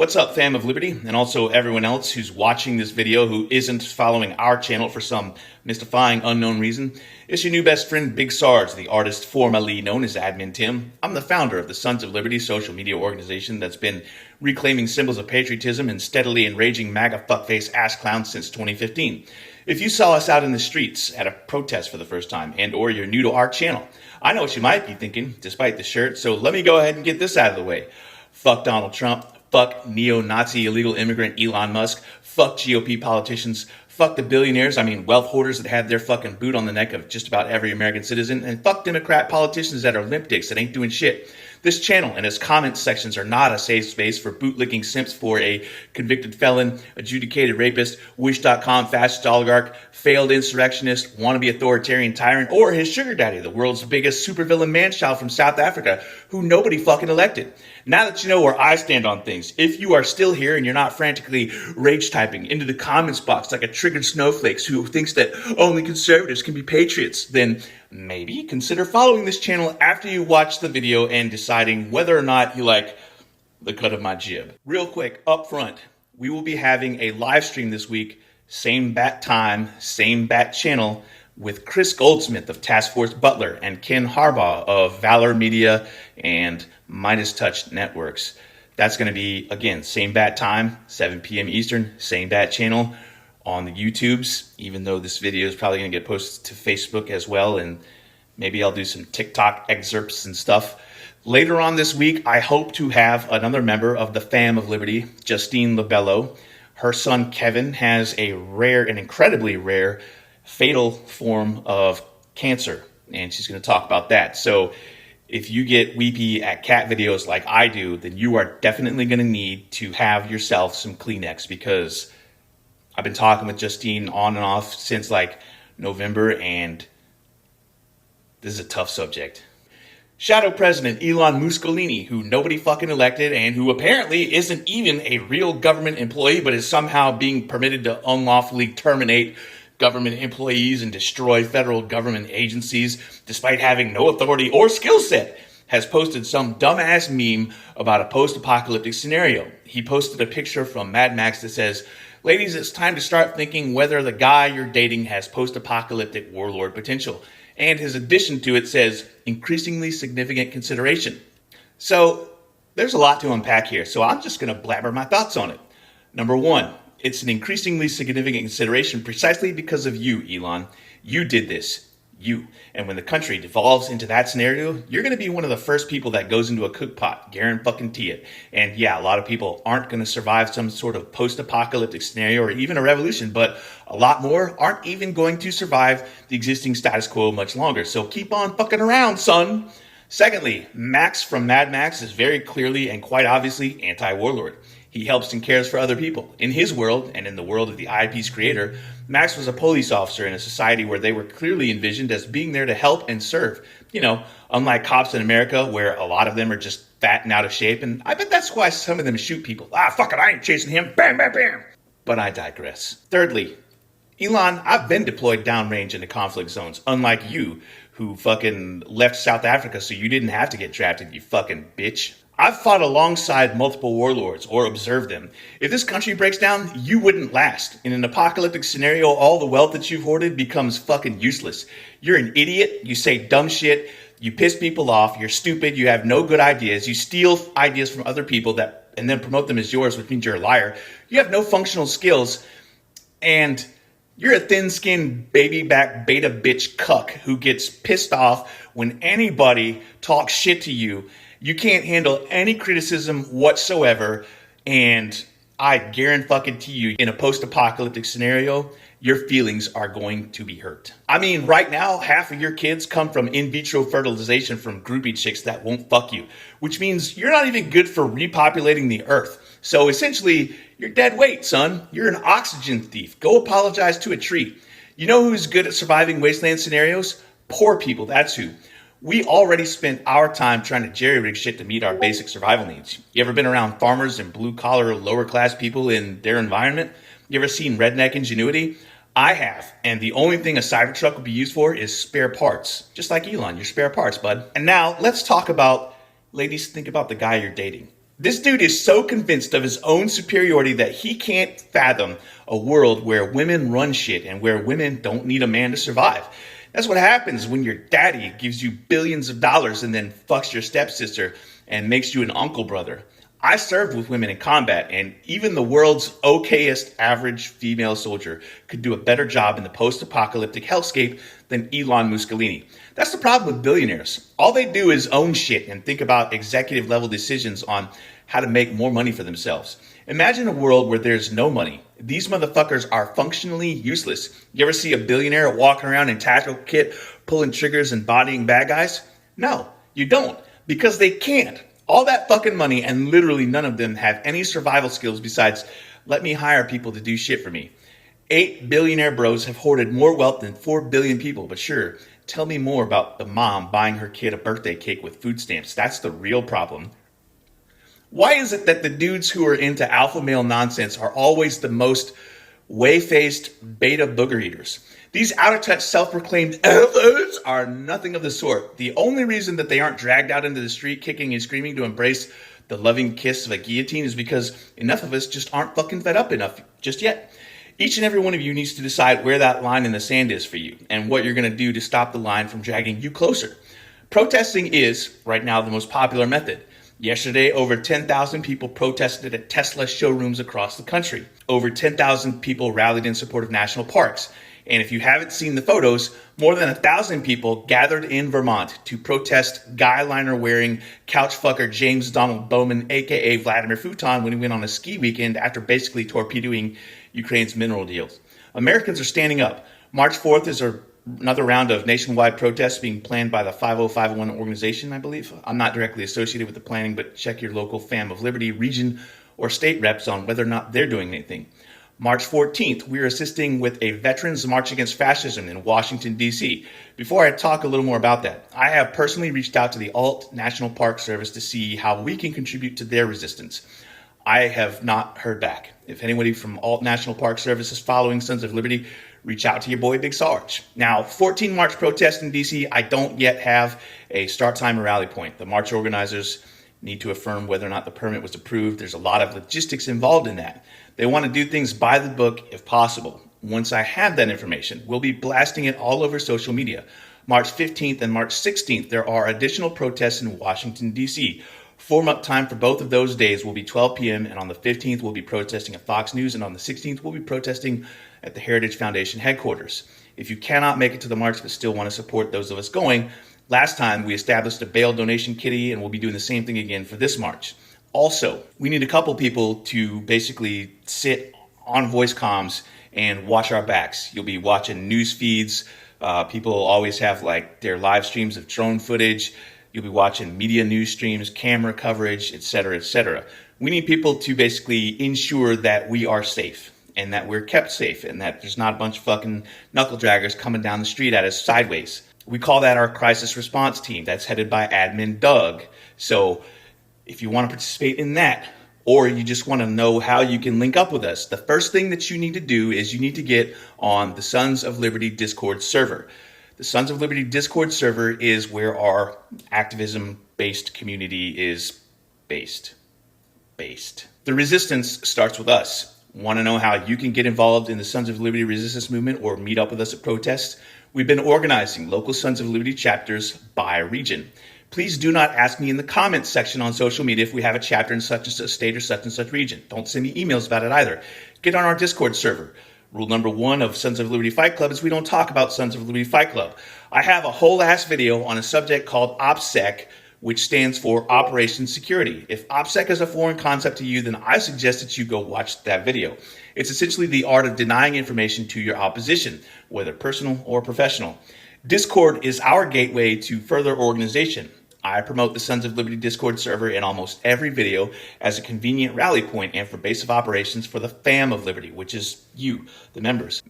What's up, fam of Liberty, and also everyone else who's watching this video who isn't following our channel for some mystifying unknown reason? It's your new best friend, Big Sarge, the artist formerly known as Admin Tim. I'm the founder of the Sons of Liberty social media organization that's been reclaiming symbols of patriotism and steadily enraging MAGA fuckface ass clowns since 2015. If you saw us out in the streets at a protest for the first time and or you're new to our channel, I know what you might be thinking, despite the shirt, so let me go ahead and get this out of the way. Fuck Donald Trump. Fuck neo-Nazi illegal immigrant Elon Musk. Fuck GOP politicians. Fuck the billionaires, wealth hoarders that have their fucking boot on the neck of just about every American citizen. And fuck Democrat politicians that are limp dicks that ain't doing shit. This channel and its comment sections are not a safe space for bootlicking simps for a convicted felon, adjudicated rapist, Wish.com fascist oligarch, failed insurrectionist, wannabe authoritarian tyrant, or his sugar daddy, the world's biggest supervillain manchild from South Africa, who nobody fucking elected. Now that you know where I stand on things, if you are still here and you're not frantically rage typing into the comments box like a triggered snowflake who thinks that only conservatives can be patriots, then maybe consider following this channel after you watch the video and deciding whether or not you like the cut of my jib. Real quick, up front, we will be having a live stream this week, same bat time, same bat channel, with Chris Goldsmith of Task Force Butler and Ken Harbaugh of Valor Media and Midas Touch Networks. That's going to be, again, same bat time, 7 p.m. Eastern, same bat channel on the YouTubes, even though this video is probably going to get posted to Facebook as well, and maybe I'll do some TikTok excerpts and stuff. Later on this week, I hope to have another member of the Fam of Liberty, Justine Lobello. Her son, Kevin, has a rare and incredibly rare fatal form of cancer, and she's going to talk about that. So if you get weepy at cat videos like I do, then you are definitely going to need to have yourself some Kleenex, because I've been talking with Justine on and off since like November, and this is a tough subject. Shadow President Elon Muskolini, who nobody fucking elected and who apparently isn't even a real government employee, but is somehow being permitted to unlawfully terminate government employees and destroy federal government agencies despite having no authority or skill set, has posted some dumbass meme about a post-apocalyptic scenario. He posted a picture from Mad Max that says, "Ladies, it's time to start thinking whether the guy you're dating has post-apocalyptic warlord potential." And his addition to it says, "increasingly significant consideration." So there's a lot to unpack here, so I'm just going to blabber my thoughts on it. Number one, it's an increasingly significant consideration precisely because of you, Elon. You did this. You. And when the country devolves into that scenario, you're going to be one of the first people that goes into a cook pot, guarantee it. And yeah, a lot of people aren't going to survive some sort of post-apocalyptic scenario or even a revolution, but a lot more aren't even going to survive the existing status quo much longer. So keep on fucking around, son. Secondly, Max from Mad Max is very clearly and quite obviously anti-warlord. He helps and cares for other people. In his world, and in the world of the IP's creator, Max was a police officer in a society where they were clearly envisioned as being there to help and serve. You know, unlike cops in America, where a lot of them are just fat and out of shape, and I bet that's why some of them shoot people. Fuck it, I ain't chasing him. Bam, bam, bam. But I digress. Thirdly, Elon, I've been deployed downrange into conflict zones, unlike you, who fucking left South Africa so you didn't have to get drafted, you fucking bitch. I've fought alongside multiple warlords or observed them. If this country breaks down, you wouldn't last. In an apocalyptic scenario, all the wealth that you've hoarded becomes fucking useless. You're an idiot, you say dumb shit, you piss people off, you're stupid, you have no good ideas, you steal ideas from other people and then promote them as yours, which means you're a liar. You have no functional skills, and you're a thin-skinned, baby-back, beta bitch cuck who gets pissed off when anybody talks shit to you. You can't handle any criticism whatsoever, and I guarantee you, in a post-apocalyptic scenario, your feelings are going to be hurt. Right now, half of your kids come from in vitro fertilization from groupie chicks that won't fuck you, which means you're not even good for repopulating the earth. So essentially, you're dead weight, son. You're an oxygen thief. Go apologize to a tree. You know who's good at surviving wasteland scenarios? Poor people, that's who. We already spent our time trying to jerry-rig shit to meet our basic survival needs. You ever been around farmers and blue-collar, lower-class people in their environment? You ever seen redneck ingenuity? I have, and the only thing a Cybertruck would be used for is spare parts. Just like Elon, your spare parts, bud. And now, let's talk about, ladies, think about the guy you're dating. This dude is so convinced of his own superiority that he can't fathom a world where women run shit and where women don't need a man to survive. That's what happens when your daddy gives you billions of dollars and then fucks your stepsister and makes you an uncle brother. I served with women in combat, and even the world's okayest average female soldier could do a better job in the post-apocalyptic hellscape than Elon Muskolini. That's the problem with billionaires. All they do is own shit and think about executive level decisions on how to make more money for themselves. Imagine a world where there's no money. These motherfuckers are functionally useless. You ever see a billionaire walking around in tactical kit, pulling triggers and bodying bad guys? No, you don't, because they can't. All that fucking money, and literally none of them have any survival skills besides let me hire people to do shit for me. 8 billionaire bros have hoarded more wealth than 4 billion people, but sure, tell me more about the mom buying her kid a birthday cake with food stamps. That's the real problem. Why is it that the dudes who are into alpha male nonsense are always the most whey-faced beta booger eaters? These out-of-touch self-proclaimed aLpHaZ are nothing of the sort. The only reason that they aren't dragged out into the street kicking and screaming to embrace the loving kiss of a guillotine is because enough of us just aren't fucking fed up enough just yet. Each and every one of you needs to decide where that line in the sand is for you and what you're going to do to stop the line from dragging you closer. Protesting is, right now, the most popular method. Yesterday, over 10,000 people protested at Tesla showrooms across the country. Over 10,000 people rallied in support of national parks. And if you haven't seen the photos, more than 1,000 people gathered in Vermont to protest guy liner wearing couch fucker James Donald Bowman, aka Vladimir Futon, when he went on a ski weekend after basically torpedoing Ukraine's mineral deals. Americans are standing up. March 4th is another round of nationwide protests being planned by the 5051 organization, I believe. I'm not directly associated with the planning, but check your local Fam of Liberty region or state reps on whether or not they're doing anything. March 14th, we're assisting with a Veterans March Against Fascism in Washington, D.C. Before I talk a little more about that, I have personally reached out to the Alt National Park Service to see how we can contribute to their resistance. I have not heard back. If anybody from Alt National Park Service is following Sons of Liberty, reach out to your boy Big Sarge. Now, 14 March protests in D.C., I don't yet have a start time or rally point. The march organizers need to affirm whether or not the permit was approved. There's a lot of logistics involved in that. They want to do things by the book if possible. Once I have that information, we'll be blasting it all over social media. March 15th and March 16th, there are additional protests in Washington, D.C. Form-up time for both of those days will be 12 p.m., and on the 15th, we'll be protesting at Fox News, and on the 16th, we'll be protesting at the Heritage Foundation headquarters. If you cannot make it to the march but still want to support those of us going, last time we established a bail donation kitty, and we'll be doing the same thing again for this march. Also, we need a couple people to basically sit on voice comms and watch our backs. You'll be watching news feeds. People always have like their live streams of drone footage. You'll be watching media news streams, camera coverage, etc., etc. We need people to basically ensure that we are safe and that we're kept safe and that there's not a bunch of fucking knuckle draggers coming down the street at us sideways. We call that our crisis response team. That's headed by admin Doug. So if you want to participate in that, or you just want to know how you can link up with us, the first thing that you need to do is you need to get on the Sons of Liberty Discord server. The Sons of Liberty Discord server is where our activism-based community is based. The resistance starts with us. Want to know how you can get involved in the Sons of Liberty resistance movement or meet up with us at protests? We've been organizing local Sons of Liberty chapters by region. Please do not ask me in the comments section on social media if we have a chapter in such and such state or such and such region. Don't send me emails about it either. Get on our Discord server. Rule number 1 of Sons of Liberty Fight Club is we don't talk about Sons of Liberty Fight Club. I have a whole ass video on a subject called OPSEC, which stands for Operation Security. If OPSEC is a foreign concept to you, then I suggest that you go watch that video. It's essentially the art of denying information to your opposition, whether personal or professional. Discord is our gateway to further organization. I promote the Sons of Liberty Discord server in almost every video as a convenient rally point and for base of operations for the Fam of Liberty, which is you, the members.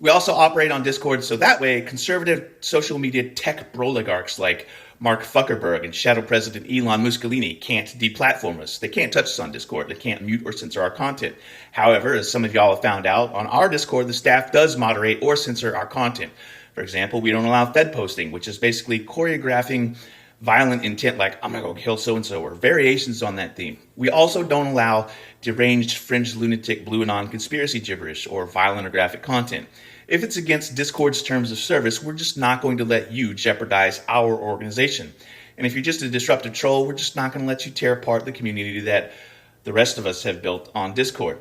We also operate on Discord so that way conservative social media tech broligarchs like Mark Zuckerberg and Shadow President Elon Muskolini can't deplatform us. They can't touch us on Discord. They can't mute or censor our content. However, as some of y'all have found out, on our Discord, the staff does moderate or censor our content. For example, we don't allow Fed posting, which is basically choreographing violent intent like, I'm gonna go kill so-and-so, or variations on that theme. We also don't allow deranged, fringe, lunatic, blue anon conspiracy gibberish or violent or graphic content. If it's against Discord's terms of service, we're just not going to let you jeopardize our organization. And if you're just a disruptive troll, we're just not going to let you tear apart the community that the rest of us have built on Discord.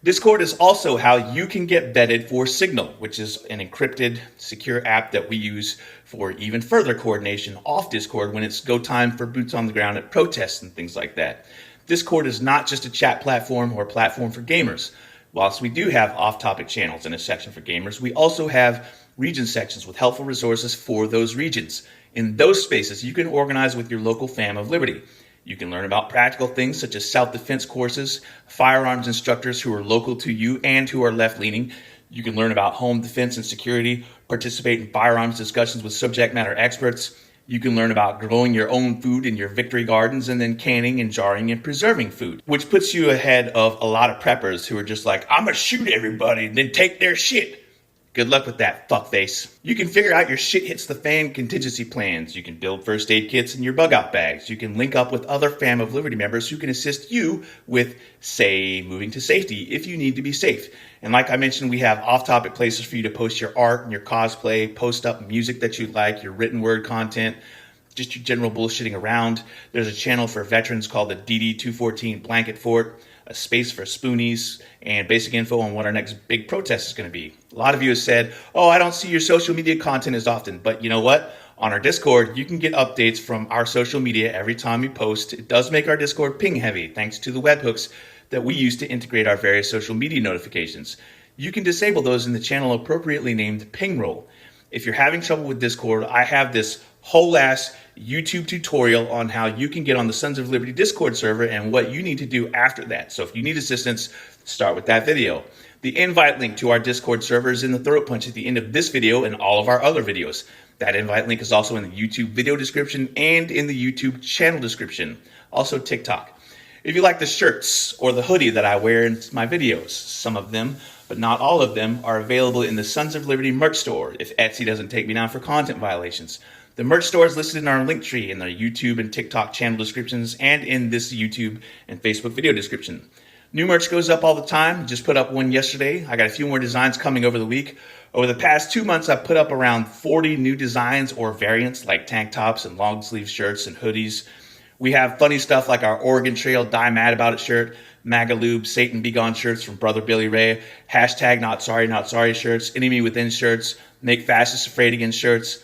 Discord is also how you can get vetted for Signal, which is an encrypted, secure app that we use for even further coordination off Discord when it's go time for boots on the ground at protests and things like that. Discord is not just a chat platform or a platform for gamers. Whilst we do have off-topic channels and a section for gamers, we also have region sections with helpful resources for those regions. In those spaces, you can organize with your local fam of liberty. You can learn about practical things such as self-defense courses, firearms instructors who are local to you and who are left-leaning. You can learn about home defense and security, participate in firearms discussions with subject matter experts. You can learn about growing your own food in your victory gardens and then canning and jarring and preserving food, which puts you ahead of a lot of preppers who are just like, I'm gonna shoot everybody and then take their shit. Good luck with that, fuckface. You can figure out your shit hits the fan contingency plans. You can build first aid kits in your bug out bags. You can link up with other Fam of Liberty members who can assist you with, say, moving to safety if you need to be safe. And like I mentioned, we have off-topic places for you to post your art and your cosplay, post up music that you like, your written word content, just your general bullshitting around. There's a channel for veterans called the DD-214 Blanket Fort, a space for spoonies, and basic info on what our next big protest is going to be. A lot of you have said, oh, I don't see your social media content as often, but you know what? On our Discord, you can get updates from our social media every time we post. It does make our Discord ping heavy, thanks to the webhooks that we use to integrate our various social media notifications. You can disable those in the channel appropriately named ping roll. If you're having trouble with Discord, I have this whole ass YouTube tutorial on how you can get on the Sons of Liberty Discord server and what you need to do after that. So if you need assistance, start with that video. The invite link to our Discord server is in the Throatpunch at the end of this video and all of our other videos. That invite link is also in the YouTube video description and in the YouTube channel description. Also TikTok. If you like the shirts or the hoodie that I wear in my videos, some of them, but not all of them, are available in the Sons of Liberty merch store if Etsy doesn't take me down for content violations. The merch store is listed in our link tree in the YouTube and TikTok channel descriptions and in this YouTube and Facebook video description. New merch goes up all the time. Just put up one yesterday. I got a few more designs coming over the week. Over the past 2 months, I've put up around 40 new designs or variants like tank tops and long sleeve shirts and hoodies. We have funny stuff like our Oregon Trail Die Mad About It shirt, Magalube, Satan Be Gone shirts from Brother Billy Ray, hashtag Not Sorry shirts, Enemy Within shirts, Make Fascists Afraid Again shirts.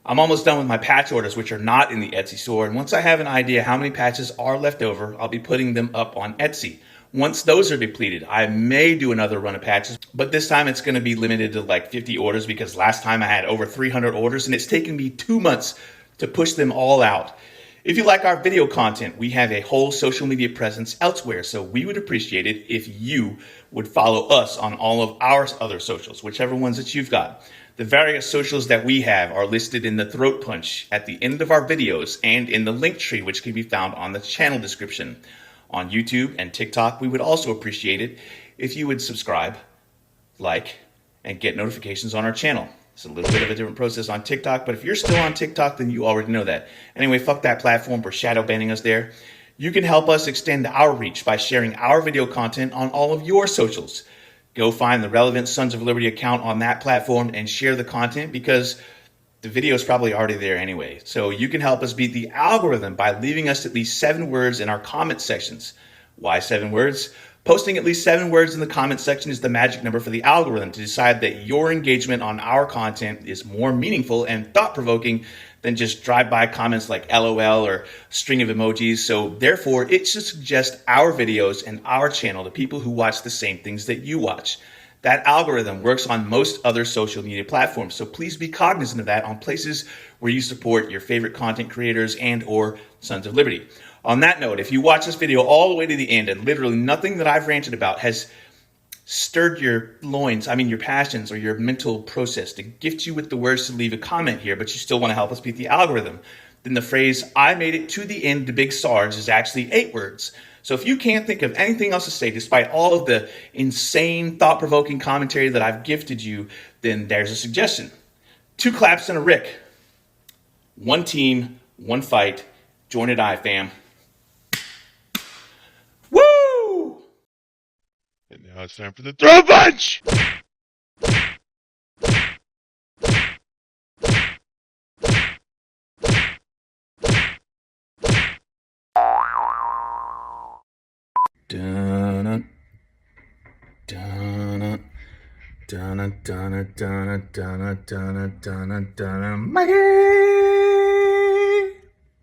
I'm almost done with my patch orders, which are not in the Etsy store. And once I have an idea how many patches are left over, I'll be putting them up on Etsy. Once those are depleted, I may do another run of patches, but this time it's going to be limited to like 50 orders because last time I had over 300 orders and it's taken me 2 months to push them all out. If you like our video content, we have a whole social media presence elsewhere, so we would appreciate it if you would follow us on all of our other socials, whichever ones that you've got. The various socials that we have are listed in the Throatpunch at the end of our videos and in the link tree, which can be found on the channel description. On YouTube and TikTok, we would also appreciate it if you would subscribe, like, and get notifications on our channel. It's a little bit of a different process on TikTok, but if you're still on TikTok, then you already know that. Anyway, fuck that platform for shadow banning us there. You can help us extend our reach by sharing our video content on all of your socials. Go find the relevant Sons of Liberty account on that platform and share the content because the video is probably already there anyway. So you can help us beat the algorithm by leaving us at least 7 words in our comment sections. Why 7 words? Posting at least 7 words in the comment section is the magic number for the algorithm to decide that your engagement on our content is more meaningful and thought-provoking than just drive-by comments like LOL or string of emojis. So therefore, it should suggest our videos and our channel to people who watch the same things that you watch. That algorithm works on most other social media platforms, so please be cognizant of that on places where you support your favorite content creators and or Sons of Liberty. On that note, if you watch this video all the way to the end and literally nothing that I've ranted about has stirred your loins, your passions or your mental process to gift you with the words to leave a comment here, but you still want to help us beat the algorithm, then the phrase, I made it to the end to Big Sarge is actually 8 words. So if you can't think of anything else to say, despite all of the insane, thought-provoking commentary that I've gifted you, then there's a suggestion. 2 claps and a Rick. 1 team, one fight. Join it, fam. Woo! And now it's time for the Throatpunch! Dun dun dun dun dun dun dun dun dun dun. Mikey!